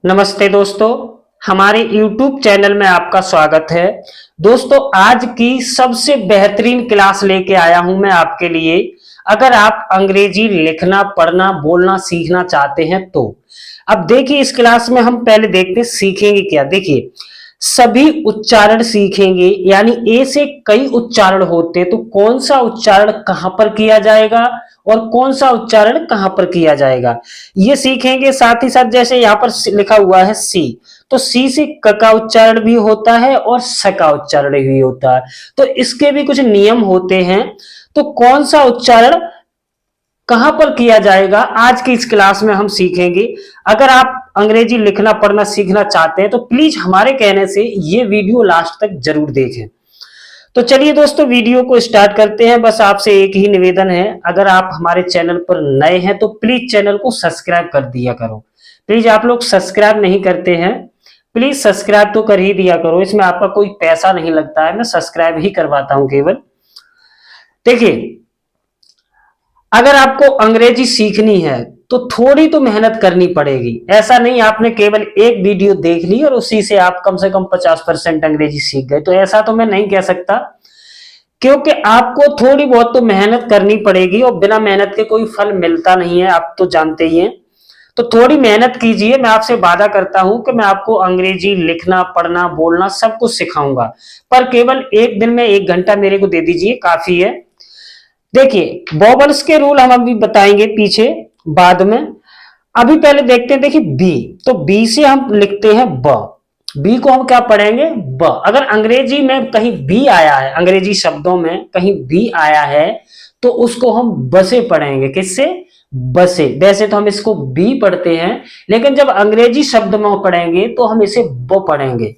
नमस्ते दोस्तों, हमारे YouTube चैनल में आपका स्वागत है। दोस्तों, आज की सबसे बेहतरीन क्लास लेके आया हूं मैं आपके लिए। अगर आप अंग्रेजी लिखना, पढ़ना, बोलना सीखना चाहते हैं तो अब देखिए, इस क्लास में हम पहले देखते सीखेंगे क्या। देखिए, सभी उच्चारण सीखेंगे, यानी ए से कई उच्चारण होते हैं, तो कौन सा उच्चारण कहां पर किया जाएगा और कौन सा उच्चारण कहां पर किया जाएगा, ये सीखेंगे। साथ ही साथ जैसे यहां पर लिखा हुआ है सी, तो सी से क का उच्चारण भी होता है और स का उच्चारण भी होता है, तो इसके भी कुछ नियम होते हैं। तो कौन सा उच्चारण कहां पर किया जाएगा, आज की इस क्लास में हम सीखेंगे। अगर आप अंग्रेजी लिखना पढ़ना सीखना चाहते हैं तो प्लीज हमारे कहने से ये वीडियो लास्ट तक जरूर देखें। तो चलिए दोस्तों, वीडियो को स्टार्ट करते हैं। बस आपसे एक ही निवेदन है, अगर आप हमारे चैनल पर नए हैं तो प्लीज चैनल को सब्सक्राइब कर दिया करो। प्लीज, आप लोग सब्सक्राइब नहीं करते हैं, प्लीज सब्सक्राइब तो कर ही दिया करो। इसमें आपका कोई पैसा नहीं लगता है, मैं सब्सक्राइब ही करवाता हूं केवल। देखिए, अगर आपको अंग्रेजी सीखनी है तो थोड़ी तो मेहनत करनी पड़ेगी। ऐसा नहीं आपने केवल एक वीडियो देख ली और उसी से आप कम से कम 50% अंग्रेजी सीख गए, तो ऐसा तो मैं नहीं कह सकता, क्योंकि आपको थोड़ी बहुत तो मेहनत करनी पड़ेगी और बिना मेहनत के कोई फल मिलता नहीं है, आप तो जानते ही हैं। तो थोड़ी मेहनत कीजिए, मैं आपसे वादा करता हूं कि मैं आपको अंग्रेजी लिखना, पढ़ना, बोलना सब कुछ सिखाऊंगा, पर केवल एक दिन में 1 घंटा मेरे को दे दीजिए, काफी है। देखिए, बॉबल्स के रूल हम अभी बताएंगे पीछे बाद में। अभी पहले देखते हैं, देखिए बी, तो बी से हम लिखते हैं ब। बी को हम क्या पढ़ेंगे, ब। अगर अंग्रेजी में कहीं बी आया है, अंग्रेजी शब्दों में कहीं बी आया है, तो उसको हम बसे पढ़ेंगे। किससे, बसे। वैसे तो हम इसको बी पढ़ते हैं, लेकिन जब अंग्रेजी शब्द में पढ़ेंगे तो हम इसे ब पढ़ेंगे।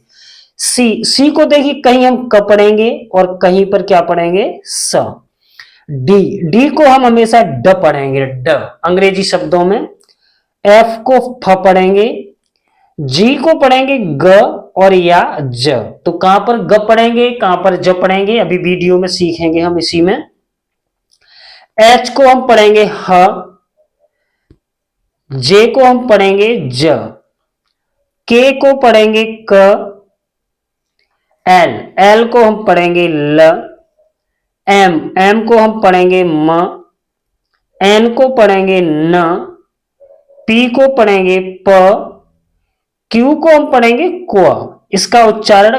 सी, सी को देखिए कहीं हम क पढ़ेंगे और कहीं पर क्या पढ़ेंगे, स। डी, डी को हम हमेशा ड पढ़ेंगे, ड अंग्रेजी शब्दों में। एफ को फ पढ़ेंगे। जी को पढ़ेंगे ग और या ज। तो कहां पर ग पढ़ेंगे, कहां पर ज पढ़ेंगे, अभी वीडियो में सीखेंगे हम इसी में। एच को हम पढ़ेंगे ह। जे को हम पढ़ेंगे ज। के को पढ़ेंगे क। एल, एल को हम पढ़ेंगे ल। एम, एम को हम पढ़ेंगे म। एन को पढ़ेंगे न। पी को पढ़ेंगे प। क्यू को हम पढ़ेंगे क्व। इसका उच्चारण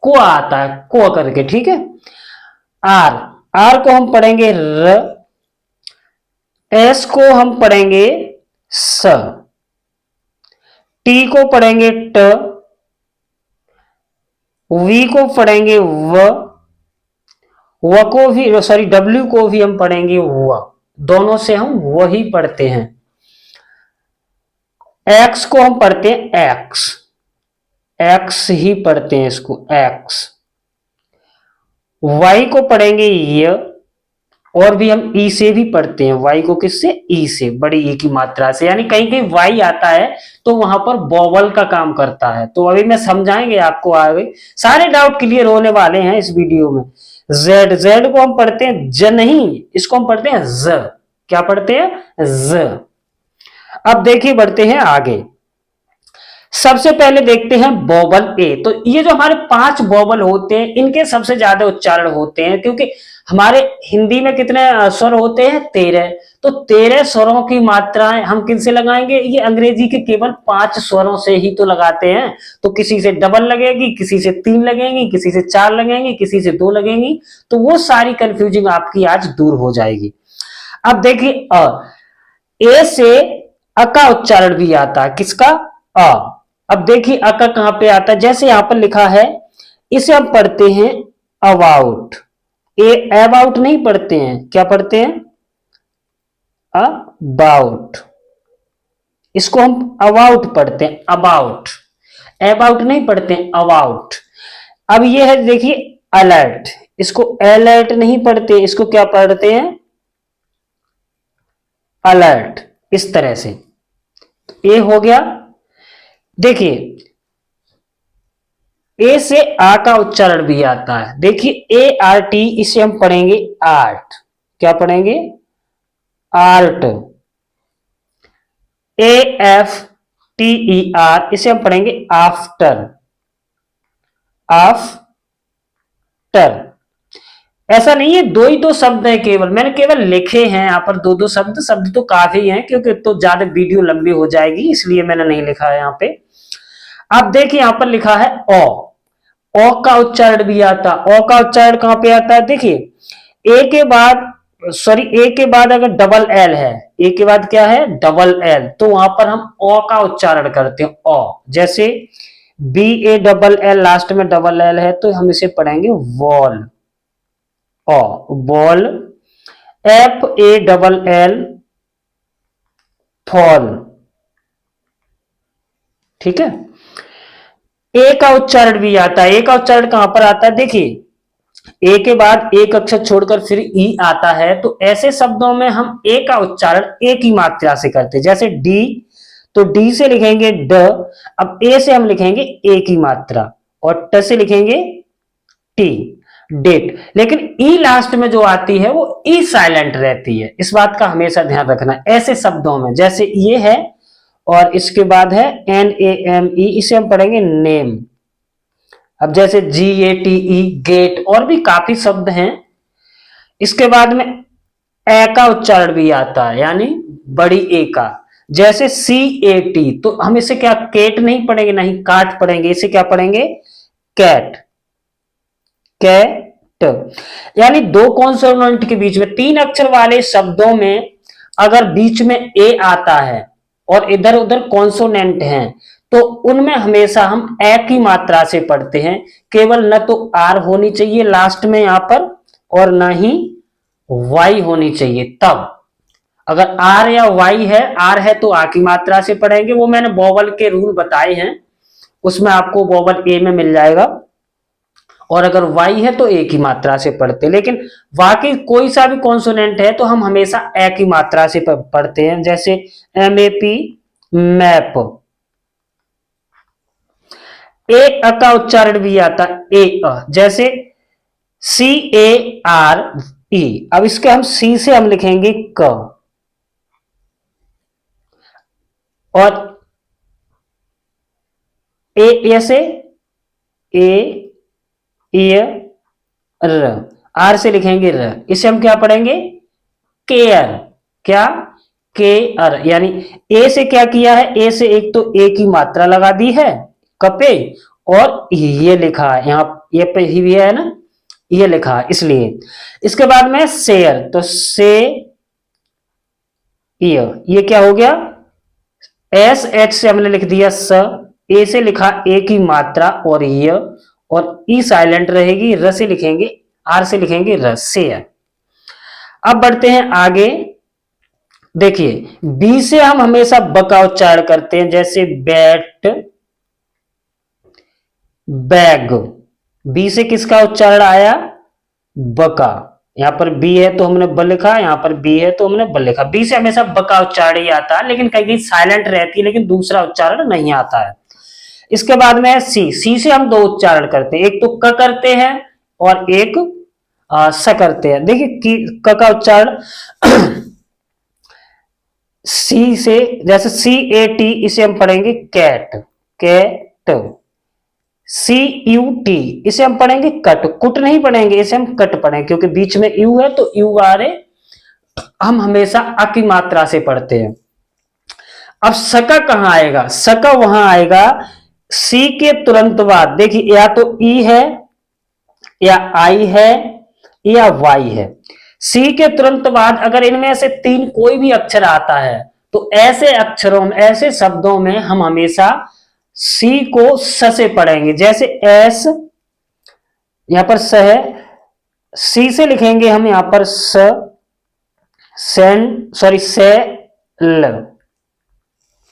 क्व आता है, क्व करके, ठीक है। आर, आर को हम पढ़ेंगे र। एस को हम पढ़ेंगे स। टी को पढ़ेंगे ट। वी को पढ़ेंगे व। व को भी, सॉरी, डब्ल्यू को भी हम पढ़ेंगे व। दोनों से हम वही पढ़ते हैं। एक्स को हम पढ़ते हैं एक्स, एक्स ही पढ़ते हैं इसको, एक्स। वाई को पढ़ेंगे य, और भी हम ई से भी पढ़ते हैं। वाई को किससे, ई से, बड़ी ई की मात्रा से, यानी कहीं कहीं वाई आता है तो वहां पर वोवल का काम करता है। तो अभी मैं समझाएंगे आपको आगे, सारे डाउट क्लियर होने वाले हैं इस वीडियो में। जेड, जेड को हम पढ़ते हैं ज नहीं, इसको हम पढ़ते हैं ज। क्या पढ़ते हैं, ज। अब देखिए, बढ़ते हैं आगे। सबसे पहले देखते हैं वोवल ए। तो ये जो हमारे 5 वोवल होते हैं, इनके सबसे ज्यादा उच्चारण होते हैं, क्योंकि हमारे हिंदी में कितने स्वर होते हैं, 13। तो 13 स्वरों की मात्राएं हम किनसे लगाएंगे, ये अंग्रेजी के केवल 5 स्वरों से ही तो लगाते हैं। तो किसी से डबल लगेगी, किसी से 3 लगेंगी, किसी से 4 लगेंगी, किसी से 2 लगेंगी। तो वो सारी कंफ्यूजिंग आपकी आज दूर हो जाएगी। अब देखिए, ए से अ का उच्चारण भी आता है, किसका, अ। अब देखिए अ का कहां पे आता है, जैसे यहां पर लिखा है, इसे हम पढ़ते हैं अबाउट। ए अबाउट नहीं पढ़ते हैं, क्या पढ़ते हैं, अबाउट। इसको हम अबाउट पढ़ते हैं, अबाउट। अबाउट नहीं पढ़ते हैं, अबाउट। अब ये है, देखिए अलर्ट, इसको अलर्ट नहीं पढ़ते, इसको क्या पढ़ते हैं, अलर्ट। इस तरह से ए हो गया। देखिए, ए से आ का उच्चारण भी आता है। देखिए ए आर टी, इसे हम पढ़ेंगे आर्ट। क्या पढ़ेंगे, आर्ट। ए एफ TER, इसे हम पढ़ेंगे आफ्टर। आफ्टर, ऐसा नहीं है दो ही दो शब्द है केवल, मैंने केवल लिखे हैं यहाँ पर दो दो शब्द, शब्द तो काफी हैं क्योंकि तो ज्यादा वीडियो लंबी हो जाएगी इसलिए मैंने नहीं लिखा है यहाँ पे। अब देखिए यहाँ पर लिखा है ओ का उच्चारण भी आता। ओ का उच्चारण कहां पे आता है, देखिए ए के बाद, सॉरी ए के बाद अगर डबल एल है, ए के बाद क्या है डबल एल, तो वहां पर हम ओ का उच्चारण करते हैं ओ। जैसे BALL लास्ट में डबल एल है तो हम इसे पढ़ेंगे वॉल, ओ बॉल। FALL फॉल, ठीक है। ए का उच्चारण भी आता है। ए का उच्चारण कहां पर आता है, देखिए ए के बाद एक अक्षर छोड़कर फिर ई आता है, तो ऐसे शब्दों में हम ए का उच्चारण ए की मात्रा से करते हैं। जैसे डी, तो डी से लिखेंगे ड, अब ए से हम लिखेंगे ए की मात्रा, और ट से लिखेंगे टी, डेट। लेकिन ई लास्ट में जो आती है वो ई साइलेंट रहती है, इस बात का हमेशा ध्यान रखना ऐसे शब्दों में। जैसे ये है और इसके बाद है NAME, इसे हम पढ़ेंगे नेम। अब जैसे GATE गेट, और भी काफी शब्द हैं। इसके बाद में ए का उच्चारण भी आता है, यानी बड़ी ए का। जैसे CAT, तो हम इसे क्या केट नहीं पढ़ेंगे, नहीं काट पढ़ेंगे, इसे क्या पढ़ेंगे कैट, कैट। यानी दो कॉन्सोनेंट के बीच में, तीन अक्षर वाले शब्दों में अगर बीच में ए आता है और इधर उधर कॉन्सोनेंट हैं, तो उनमें हमेशा हम ए की मात्रा से पढ़ते हैं। केवल न तो आर होनी चाहिए लास्ट में यहां पर, और न ही वाई होनी चाहिए। तब अगर आर या वाई है, आर है तो आ की मात्रा से पढ़ेंगे, वो मैंने वोवल के रूल बताए हैं, उसमें आपको वोवल ए में मिल जाएगा। और अगर वाई है तो ए की मात्रा से पढ़ते, लेकिन वाकई कोई सा भी कॉन्सोनेंट है तो हम हमेशा ए की मात्रा से पढ़ते हैं। जैसे MAP मैप। ए का उच्चारण भी आता ए, जैसे CARE। अब इसके हम सी से हम लिखेंगे क, और ए से ए र, आर से लिखेंगे र, इसे हम क्या पढ़ेंगे केयर। क्या केयर, यानी ए से क्या किया है, ए से एक तो ए की मात्रा लगा दी है कपे, और ये लिखा है यहाँ, ये पे ही भी है ना, ये लिखा है इसलिए। इसके बाद में शेयर, तो से ये क्या हो गया, SH से हमने लिख दिया स, ए से लिखा ए की मात्रा और ये, और ई साइलेंट रहेगी, र से लिखेंगे, आर से लिखेंगे र, शेयर। अब बढ़ते हैं आगे। देखिए बी से हम हमेशा ब का उच्चारण करते हैं, जैसे बैट, बैग। बी से किसका उच्चारण आया, ब का। यहां पर बी है तो हमने ब लिखा, यहां पर बी है तो हमने ब लिखा। बी से हमेशा ब का उच्चारण ही आता है, लेकिन कहीं कहीं साइलेंट रहती है, लेकिन दूसरा उच्चारण नहीं आता है। इसके बाद में है सी। सी से हम दो उच्चारण करते हैं, एक तो क करते हैं और एक स करते हैं। देखिए क का उच्चारण सी से, जैसे CAT, इसे हम पढ़ेंगे कैट, कैट। CUT, इसे हम पढ़ेंगे कट, कुट नहीं पढ़ेंगे, इसे हम कट पढ़ेंगे, क्योंकि बीच में यू है तो यू आ रहे, हम हमेशा अ की मात्रा से पढ़ते हैं। अब सका कहां आएगा, सका वहां आएगा सी के तुरंत बाद। देखिए या तो ई है, या आई है, या वाई है। सी के तुरंत बाद अगर इनमें से तीन कोई भी अक्षर आता है, तो ऐसे अक्षरों में, ऐसे शब्दों में हम हमेशा सी को स से पढ़ेंगे। जैसे एस, यहां पर स है, सी से लिखेंगे हम यहां पर स, सेन, सॉरी से ल।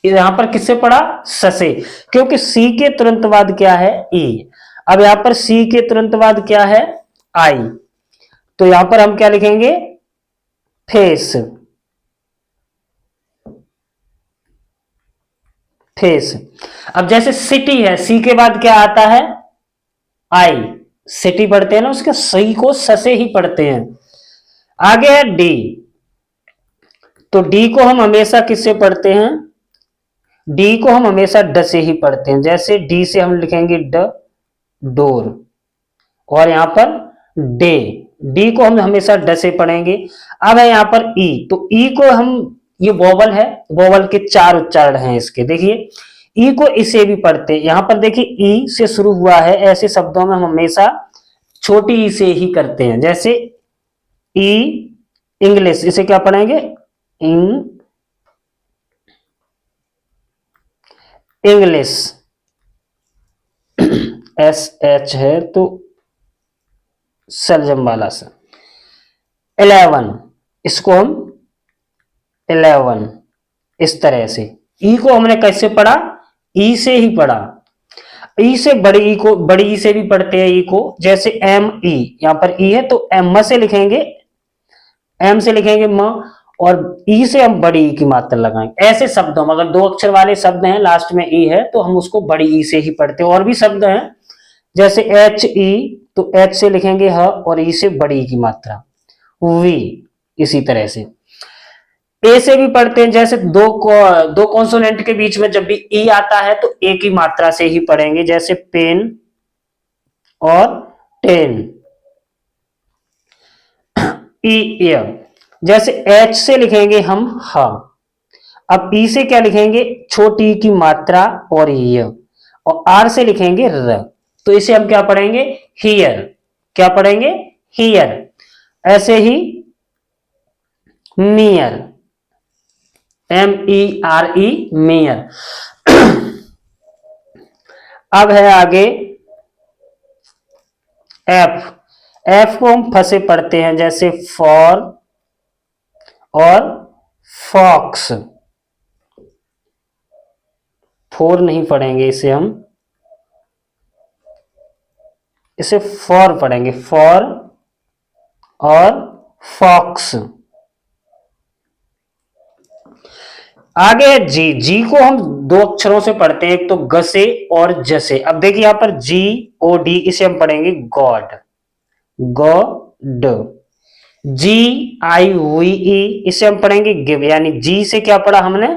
यहां पर किससे पढ़ा, स से, क्योंकि सी के तुरंत बाद क्या है, ई। अब यहां पर सी के तुरंत बाद क्या है, आई, तो यहां पर हम क्या लिखेंगे, फेस, फेस। अब जैसे सिटी है, सी के बाद क्या आता है, आई, सिटी पढ़ते हैं ना, उसके सी को स से ही पढ़ते हैं। आगे है डी, तो डी को हम हमेशा किससे पढ़ते हैं, डी को हम हमेशा ड से ही पढ़ते हैं, जैसे डी से हम लिखेंगे ड, डोर, और यहाँ पर डे, डी को हम हमेशा ड से पढ़ेंगे। अब है यहाँ पर ई, तो ई को हम, ये वोवल है, वोवल के 4 उच्चारण हैं इसके, देखिए ई को इसे भी पढ़ते हैं। यहाँ पर देखिए ई से शुरू हुआ है, ऐसे शब्दों में हम हमेशा छोटी ई से ही करते हैं, जैसे ई इंग्लिश, इसे क्या पढ़ेंगे, इंग्लिश, एस एच है तो सलजम वाला सा। 11, इसको हम 11, इस तरह से। ई को हमने कैसे पढ़ा, ई से ही पढ़ा। ई से बड़ी ई को, बड़ी ई से भी पढ़ते हैं ई को, जैसे एम ई, यहां पर ई है तो एम से लिखेंगे, एम से लिखेंगे म, और ई से हम बड़ी ई की मात्रा लगाएंगे। ऐसे शब्दों में अगर 2 अक्षर वाले शब्द हैं, लास्ट में ई है, तो हम उसको बड़ी ई से ही पढ़ते हैं। और भी शब्द हैं जैसे एच ई, तो एच से लिखेंगे ह, और ई से बड़ी ई की मात्रा, वी, इसी तरह से। ए से भी पढ़ते हैं, जैसे दो कॉन्सोनेंट के बीच में जब भी ई आता है तो ए की मात्रा से ही पढ़ेंगे, जैसे पेन और टेन। ई, ईयर, जैसे एच से लिखेंगे हम ह, अब ई से क्या लिखेंगे, छोटी ई की मात्रा और य, और आर से लिखेंगे र, तो इसे हम क्या पढ़ेंगे, हियर, क्या पढ़ेंगे, हियर। ऐसे ही मियर, एम ई आर ई, मियर। अब है आगे एफ, एफ को हम फसे पढ़ते हैं, जैसे फॉर और फॉक्स, फोर नहीं पढ़ेंगे इसे हम, इसे फॉर पढ़ेंगे, फॉर और फॉक्स। आगे है जी, जी को हम 2 अक्षरों से पढ़ते हैं, एक तो ग से और ज से। अब देखिए यहां पर जी ओ डी, इसे हम पढ़ेंगे गॉड, गॉड। जी आई वी ई, इसे हम पढ़ेंगे गिव, यानी जी से क्या पढ़ा हमने,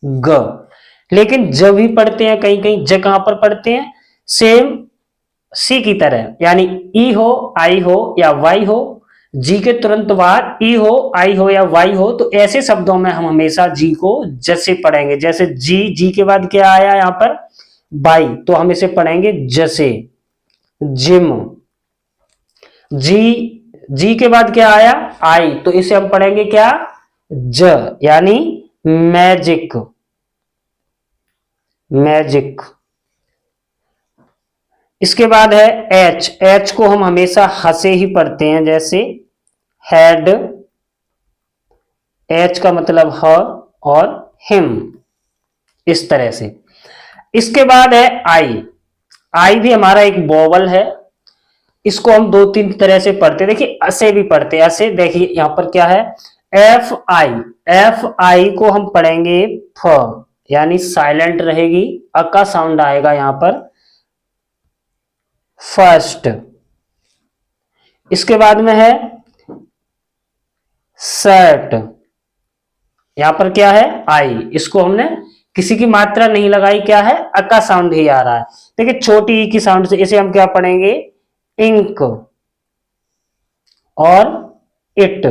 ग। लेकिन ज भी पढ़ते हैं कहीं कहीं, ज कहां पर पढ़ते हैं, सेम सी की तरह, यानी ई हो, आई हो या वाई हो, जी के तुरंत बाद ई हो, आई हो या वाई हो, तो ऐसे शब्दों में हम हमेशा जी को ज से पढ़ेंगे। जैसे जी, जी के बाद क्या आया यहां पर, बाई, तो हम इसे पढ़ेंगे ज से, जिम। जी, जी के बाद क्या आया, आई, तो इसे हम पढ़ेंगे क्या, ज, यानी मैजिक, मैजिक। इसके बाद है एच, एच को हम हमेशा ह से ही पढ़ते हैं, जैसे हेड, एच का मतलब ह, और हिम, इस तरह से। इसके बाद है आई, आई भी हमारा एक वोवल है, इसको हम 2-3 तरह से पढ़ते हैं, देखिए असे भी पढ़ते हैं, असे देखिए यहां पर क्या है, एफ आई, एफ आई को हम पढ़ेंगे फ, यानी साइलेंट रहेगी, अ का साउंड आएगा यहां पर, फर्स्ट। इसके बाद में है शर्ट, यहां पर क्या है, आई, इसको हमने किसी की मात्रा नहीं लगाई, क्या है, अ का साउंड ही आ रहा है, देखिए छोटी ई की साउंड से, इसे हम क्या पढ़ेंगे, इंक, और इट,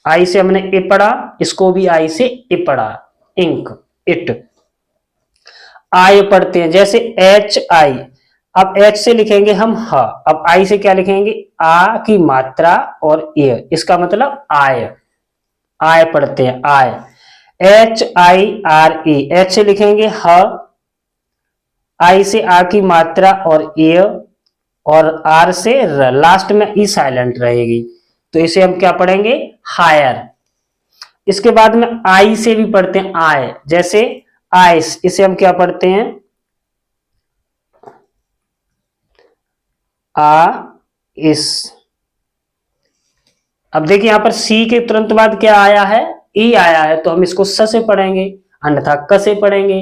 आई से हमने ए पढ़ा, इसको भी आई से ए पढ़ा, इंक, इट। आई पढ़ते हैं, जैसे एच आई, अब एच से लिखेंगे हम ह, अब आई से क्या लिखेंगे, आ की मात्रा और ए, इसका मतलब आय, आय पढ़ते हैं, आय, H I R E, H से लिखेंगे ह, आई से आ की मात्रा और ए, और आर से र, लास्ट में ई साइलेंट रहेगी, तो इसे हम क्या पढ़ेंगे, हायर। इसके बाद में आई से भी पढ़ते हैं आय, जैसे आइस, इसे हम क्या पढ़ते हैं, आ इस। अब देखिए यहां पर सी के तुरंत बाद क्या आया है, ई आया है, तो हम इसको स से पढ़ेंगे, अन्यथा क से पढ़ेंगे।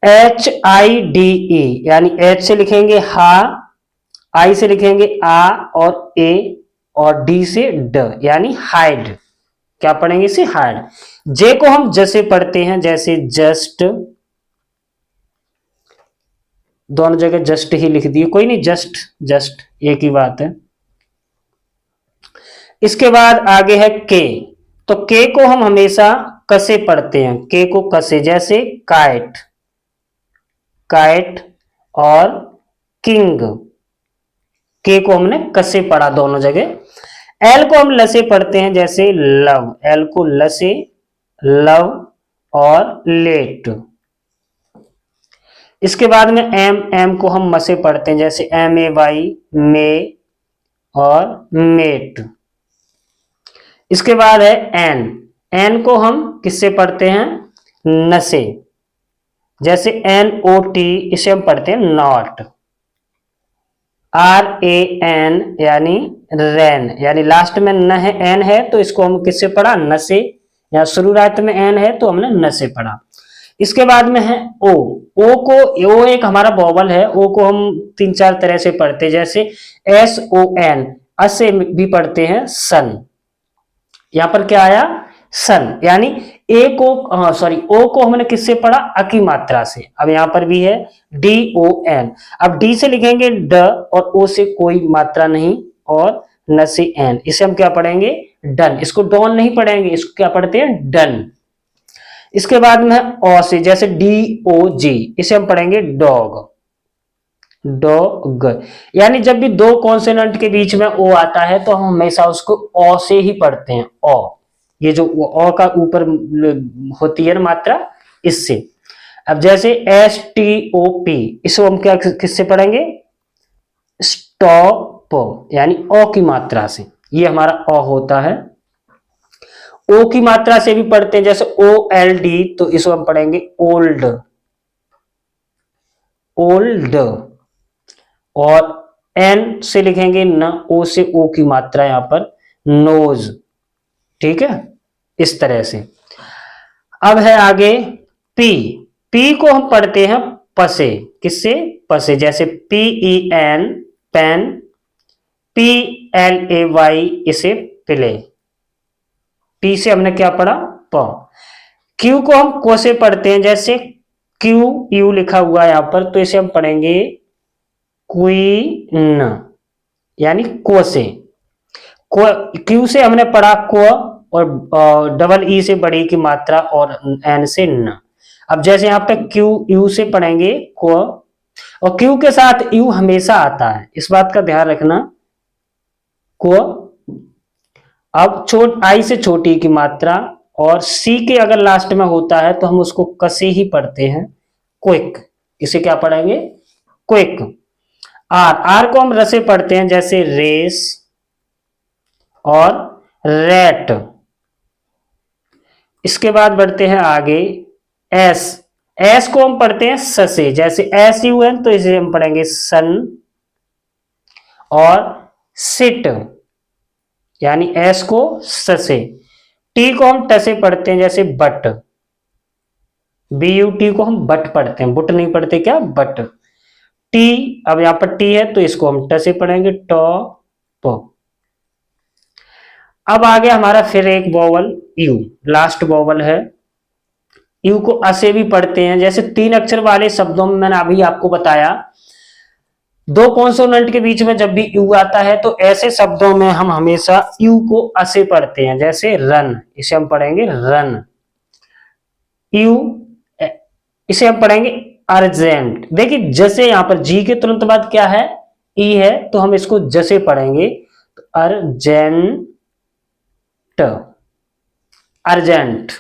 एच आई डी ई, यानी एच से लिखेंगे हा, आई से लिखेंगे आ और ए, और डी से ड, यानी हाइड, क्या पढ़ेंगे इसे, हाइड। जे को हम जैसे पढ़ते हैं, जैसे जस्ट, दोनों जगह जस्ट ही लिख दिए, कोई नहीं, जस्ट जस्ट एक ही बात है। इसके बाद आगे है के, तो के को हम हमेशा कसे पढ़ते हैं, के को कसे, जैसे काइट, काइट और किंग, के को हमने कसे पढ़ा दोनों जगह। एल को हम लसे पढ़ते हैं, जैसे लव, एल को लसे, लव और लेट। इसके बाद में एम, एम को हम मसे पढ़ते हैं, जैसे एम ए वाई, मे और मेट। इसके बाद है एन, एन को हम किससे पढ़ते हैं, नसे, जैसे एन ओ टी, इसे हम पढ़ते हैं नॉट। आर ए एन यानी रैन, यानी लास्ट में न है, एन है, तो इसको हम किससे पढ़ा, न से, या शुरुआत में एन है तो हमने न से पढ़ा। इसके बाद में है ओ, ओ को, ओ एक हमारा वोवल है, ओ को हम तीन चार तरह से पढ़ते हैं, जैसे एस ओ एन, असे भी पढ़ते हैं सन, यहां पर क्या आया, सन, यानी ए को, सॉरी, ओ को हमने किससे पढ़ा, अ की मात्रा से। अब यहां पर भी है डी ओ एन, अब डी से लिखेंगे ड, और ओ से कोई मात्रा नहीं, और न से एन, इसे हम क्या पढ़ेंगे, डन, इसको डॉन नहीं पढ़ेंगे, इसको क्या पढ़ते हैं, डन। इसके बाद में ओ से, जैसे डी ओ जी, इसे हम पढ़ेंगे डॉग, डॉग, यानी जब भी दो कॉन्सोनेंट के बीच में ओ आता है तो हम हमेशा उसको ओ से ही पढ़ते हैं, ओ, ये जो ओ का ऊपर होती है ना मात्रा, इससे। अब जैसे एस टी ओ पी, इसको हम क्या किससे पढ़ेंगे, स्टॉप, यानी ओ की मात्रा से, ये हमारा ओ होता है। ओ की मात्रा से भी पढ़ते हैं, जैसे ओ एल डी, तो इसको हम पढ़ेंगे ओल्ड, ओल्ड। और एन से लिखेंगे न, ओ से ओ की मात्रा यहां पर नोज, ठीक है, इस तरह से। अब है आगे पी, पी को हम पढ़ते हैं पसे, किससे, पसे, जैसे P E N, pen, P L A Y, इसे प्ले, पी से हमने क्या पढ़ा, प। क्यू को हम को से पढ़ते हैं, जैसे क्यू यू लिखा हुआ है यहां पर, तो इसे हम पढ़ेंगे क्वीन, यानी को से, क्यू से हमने पढ़ा को, और डबल ई से बड़ी की मात्रा, और एन से न। अब जैसे यहाँ पे क्यू यू से पढ़ेंगे को, और क्यू के साथ यू हमेशा आता है, इस बात का ध्यान रखना, को। अब आई से छोटी की मात्रा, और सी के अगर लास्ट में होता है तो हम उसको कसे ही पढ़ते हैं, क्विक, इसे क्या पढ़ेंगे, क्विक। आर, आर को हम रसे पढ़ते हैं, जैसे रेस और रेट। इसके बाद बढ़ते हैं आगे एस, एस को हम पढ़ते हैं ससे, जैसे एस यू एन, तो इसे हम पढ़ेंगे सन और सिट, यानी एस को ससे। टी को हम टसे पढ़ते हैं, जैसे बट, बी यू टी को हम बट पढ़ते हैं, बुट नहीं पढ़ते, क्या, बट। टी, अब यहां पर टी है तो इसको हम टसे पढ़ेंगे, टॉप। अब आगे हमारा फिर एक वोवल यू, लास्ट वोवल है। यू को असे भी पढ़ते हैं, जैसे तीन अक्षर वाले शब्दों में मैंने अभी आपको बताया, दो कॉन्सोनेंट के बीच में जब भी यू आता है तो ऐसे शब्दों में हम हमेशा यू को असे पढ़ते हैं, जैसे रन, इसे हम पढ़ेंगे रन। यू, इसे हम पढ़ेंगे अर्जेंट। देखिए जैसे यहां पर जी के तुरंत बाद क्या है, ई है, तो हम इसको जैसे पढ़ेंगे, तो अर्जेंट, अर्जेंट।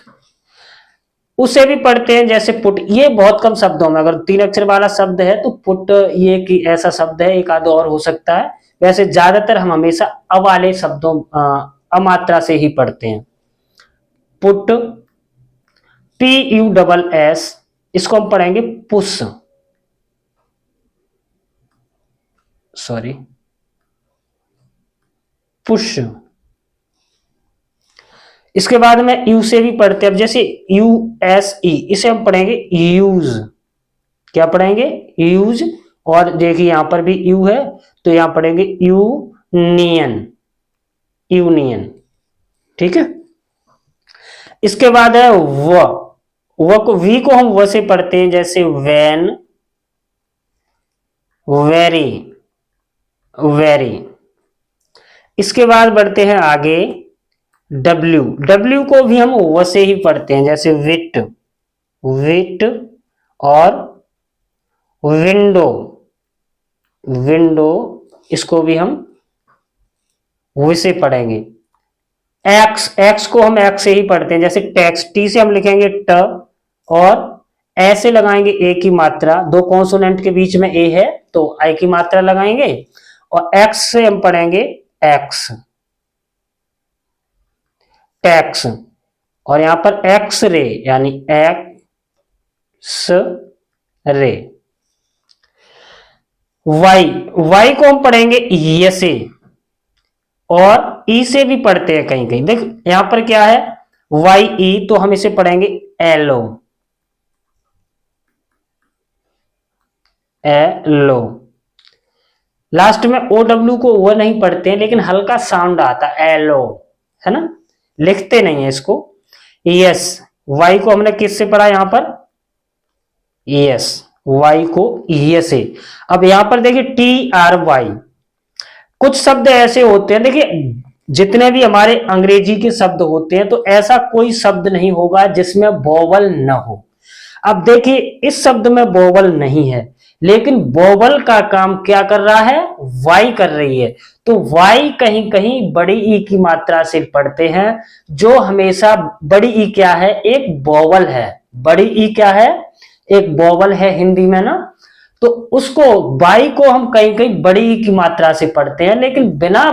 उसे भी पढ़ते हैं, जैसे पुट, ये बहुत कम शब्दों में, अगर तीन अक्षर वाला शब्द है तो पुट, ये कि ऐसा शब्द है, एक आधा और हो सकता है, वैसे ज्यादातर हम हमेशा अ वाले शब्दों, अमात्रा से ही पढ़ते हैं। Put, P U double S, इसको हम पढ़ेंगे पुश, सॉरी, पुश। इसके बाद में यू से भी पढ़ते हैं, अब जैसे यू एस ई, इसे हम पढ़ेंगे यूज, क्या पढ़ेंगे, यूज। और देखिए यहां पर भी यू है, तो यहां पढ़ेंगे यूनियन, यूनियन, ठीक है। इसके बाद है व को, वी को हम व से पढ़ते हैं, जैसे वैन, वेरी, वेरी। इसके बाद बढ़ते हैं आगे, डब्ल्यू, डब्ल्यू को भी हम व से ही पढ़ते हैं, जैसे विट, विट और विंडो, विंडो, इसको भी हम व से पढ़ेंगे। एक्स, एक्स को हम एक्स से ही पढ़ते हैं, जैसे टैक्स, टी से हम लिखेंगे ट और ऐसे लगाएंगे ए की मात्रा, दो कॉन्सोनेंट के बीच में ए है तो आई की मात्रा लगाएंगे, और एक्स से हम पढ़ेंगे एक्स, टैक्स। और यहां पर एक्स रे यानी एक्स रे। वाई, वाई को हम पढ़ेंगे ये से, और ई से भी पढ़ते हैं कहीं कहीं। देख यहां पर क्या है, वाई ई, तो हम इसे पढ़ेंगे एलो, एलो। लास्ट में ओ डब्ल्यू को वो नहीं पढ़ते हैं, लेकिन हल्का साउंड आता है, एलो, है ना, लिखते नहीं है इसको। यस, वाई को हमने किससे पढ़ा यहां पर, यस, वाई को ये से। अब यहां पर देखिए टी आर वाई, कुछ शब्द ऐसे होते हैं, देखिए जितने भी हमारे अंग्रेजी के शब्द होते हैं तो ऐसा कोई शब्द नहीं होगा जिसमें वोवल न हो। अब देखिए इस शब्द में वोवल नहीं है, लेकिन वोवल का काम क्या कर रहा है, वाई कर रही है। तो वाई कहीं कहीं बड़ी ई की मात्रा से पढ़ते हैं, जो हमेशा बड़ी ई क्या है, एक वोवल है। बड़ी ई क्या है, एक वोवल है हिंदी में ना, तो उसको वाई को हम कहीं कहीं बड़ी ई की मात्रा से पढ़ते हैं, लेकिन बिना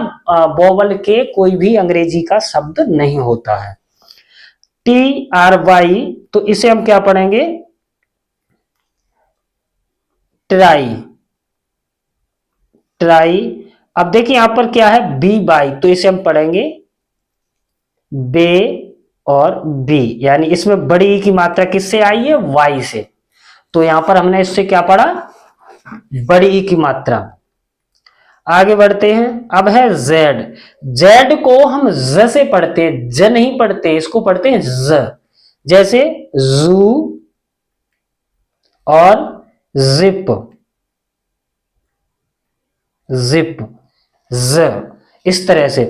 वोवल के कोई भी अंग्रेजी का शब्द नहीं होता है। टी आर वाई, तो इसे हम क्या पढ़ेंगे, ट्राई, ट्राई। अब देखिए यहां पर क्या है, बी बाई, तो इसे हम पढ़ेंगे बे और बी, यानी इसमें बड़ी ई की मात्रा किससे आई है, वाई से। तो यहां पर हमने इससे क्या पढ़ा, बड़ी ई की मात्रा। आगे बढ़ते हैं, अब है जेड, जेड को हम ज से पढ़ते हैं, ज नहीं पढ़ते, इसको पढ़ते हैं ज, जैसे जू और जिप, जिप, ज, इस तरह से।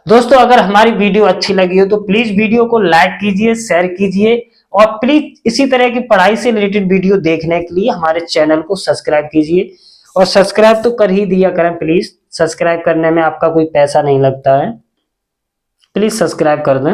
दोस्तों अगर हमारी वीडियो अच्छी लगी हो तो प्लीज वीडियो को लाइक कीजिए, शेयर कीजिए, और प्लीज इसी तरह की पढ़ाई से रिलेटेड वीडियो देखने के लिए हमारे चैनल को सब्सक्राइब कीजिए। और सब्सक्राइब तो कर ही दिया करें प्लीज, सब्सक्राइब करने में आपका कोई पैसा नहीं लगता है, प्लीज सब्सक्राइब कर दें।